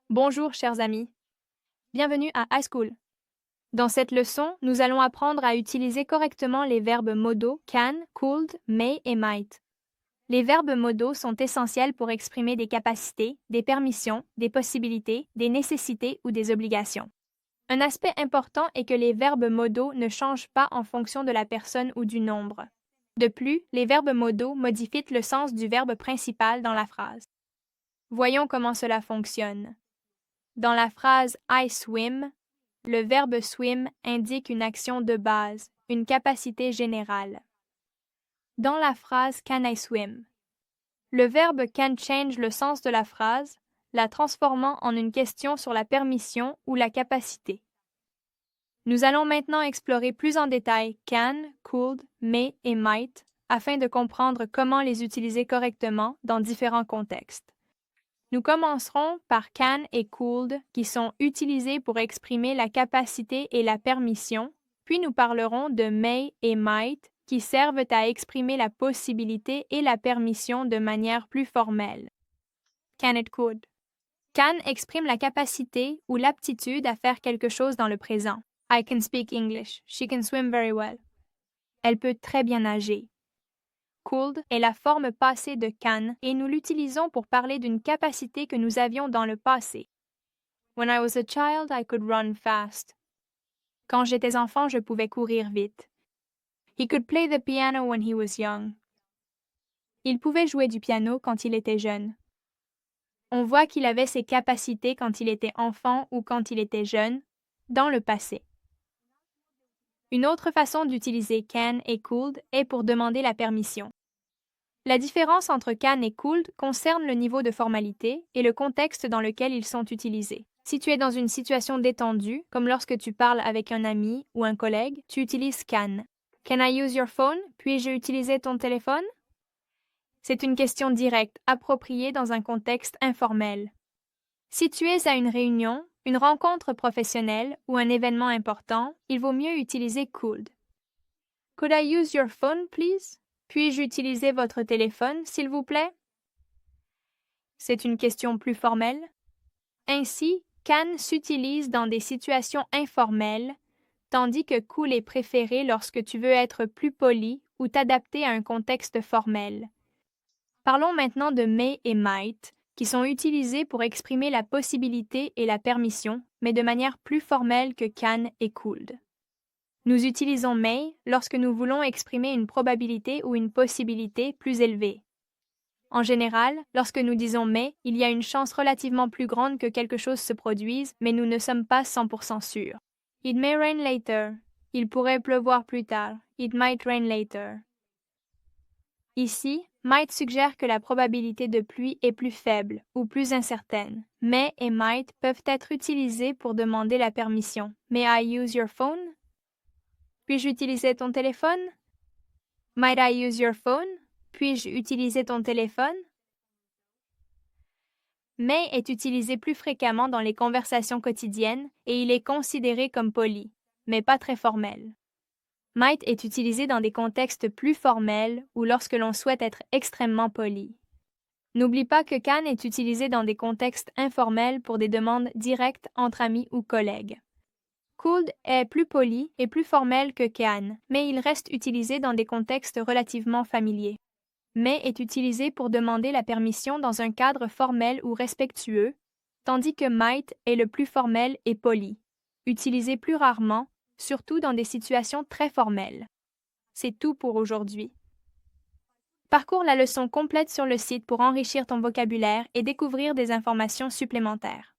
Bonjour, chers amis. Bienvenue à High School. Dans cette leçon, nous allons apprendre à utiliser correctement les verbes modaux can, could, may et might. Les verbes modaux sont essentiels pour exprimer des capacités, des permissions, des possibilités, des nécessités ou des obligations. Un aspect important est que les verbes modaux ne changent pas en fonction de la personne ou du nombre. De plus, les verbes modaux modifient le sens du verbe principal dans la phrase. Voyons comment cela fonctionne. Dans la phrase I swim, le verbe swim indique une action de base, une capacité générale. Dans la phrase Can I swim, le verbe can change le sens de la phrase, la transformant en une question sur la permission ou la capacité. Nous allons maintenant explorer plus en détail can, could, may et might afin de comprendre comment les utiliser correctement dans différents contextes. Nous commencerons par can et could qui sont utilisés pour exprimer la capacité et la permission, puis nous parlerons de may et might qui servent à exprimer la possibilité et la permission de manière plus formelle. Can it could. Can exprime la capacité ou l'aptitude à faire quelque chose dans le présent. I can speak English. She can swim very well. Elle peut très bien nager. Could est la forme passée de can et nous l'utilisons pour parler d'une capacité que nous avions dans le passé. When I was a child, I could run fast. Quand j'étais enfant, je pouvais courir vite. He could play the piano when he was young. Il pouvait jouer du piano quand il était jeune. On voit qu'il avait ses capacités quand il était enfant ou quand il était jeune, dans le passé. Une autre façon d'utiliser can et could est pour demander la permission. La différence entre can et could concerne le niveau de formalité et le contexte dans lequel ils sont utilisés. Si tu es dans une situation détendue, comme lorsque tu parles avec un ami ou un collègue, tu utilises can. Can I use your phone? Puis-je utiliser ton téléphone? C'est une question directe, appropriée dans un contexte informel. Si tu es à une réunion, une rencontre professionnelle ou un événement important, il vaut mieux utiliser could. Could I use your phone, please? Puis-je utiliser votre téléphone, s'il vous plaît? C'est une question plus formelle. Ainsi, can s'utilise dans des situations informelles, tandis que could est préféré lorsque tu veux être plus poli ou t'adapter à un contexte formel. Parlons maintenant de may et might, qui sont utilisés pour exprimer la possibilité et la permission, mais de manière plus formelle que can et could. Nous utilisons may lorsque nous voulons exprimer une probabilité ou une possibilité plus élevée. En général, lorsque nous disons may, il y a une chance relativement plus grande que quelque chose se produise, mais nous ne sommes pas 100% sûrs. It may rain later. Il pourrait pleuvoir plus tard. It might rain later. Ici, might suggère que la probabilité de pluie est plus faible ou plus incertaine. May et might peuvent être utilisés pour demander la permission. May I use your phone? Puis-je utiliser ton téléphone? Might I use your phone? Puis-je utiliser ton téléphone? May est utilisé plus fréquemment dans les conversations quotidiennes et il est considéré comme poli, mais pas très formel. Might est utilisé dans des contextes plus formels ou lorsque l'on souhaite être extrêmement poli. N'oublie pas que can est utilisé dans des contextes informels pour des demandes directes entre amis ou collègues. Could est plus poli et plus formel que can, mais il reste utilisé dans des contextes relativement familiers. May est utilisé pour demander la permission dans un cadre formel ou respectueux, tandis que might est le plus formel et poli, utilisé plus rarement, surtout dans des situations très formelles. C'est tout pour aujourd'hui. Parcours la leçon complète sur le site pour enrichir ton vocabulaire et découvrir des informations supplémentaires.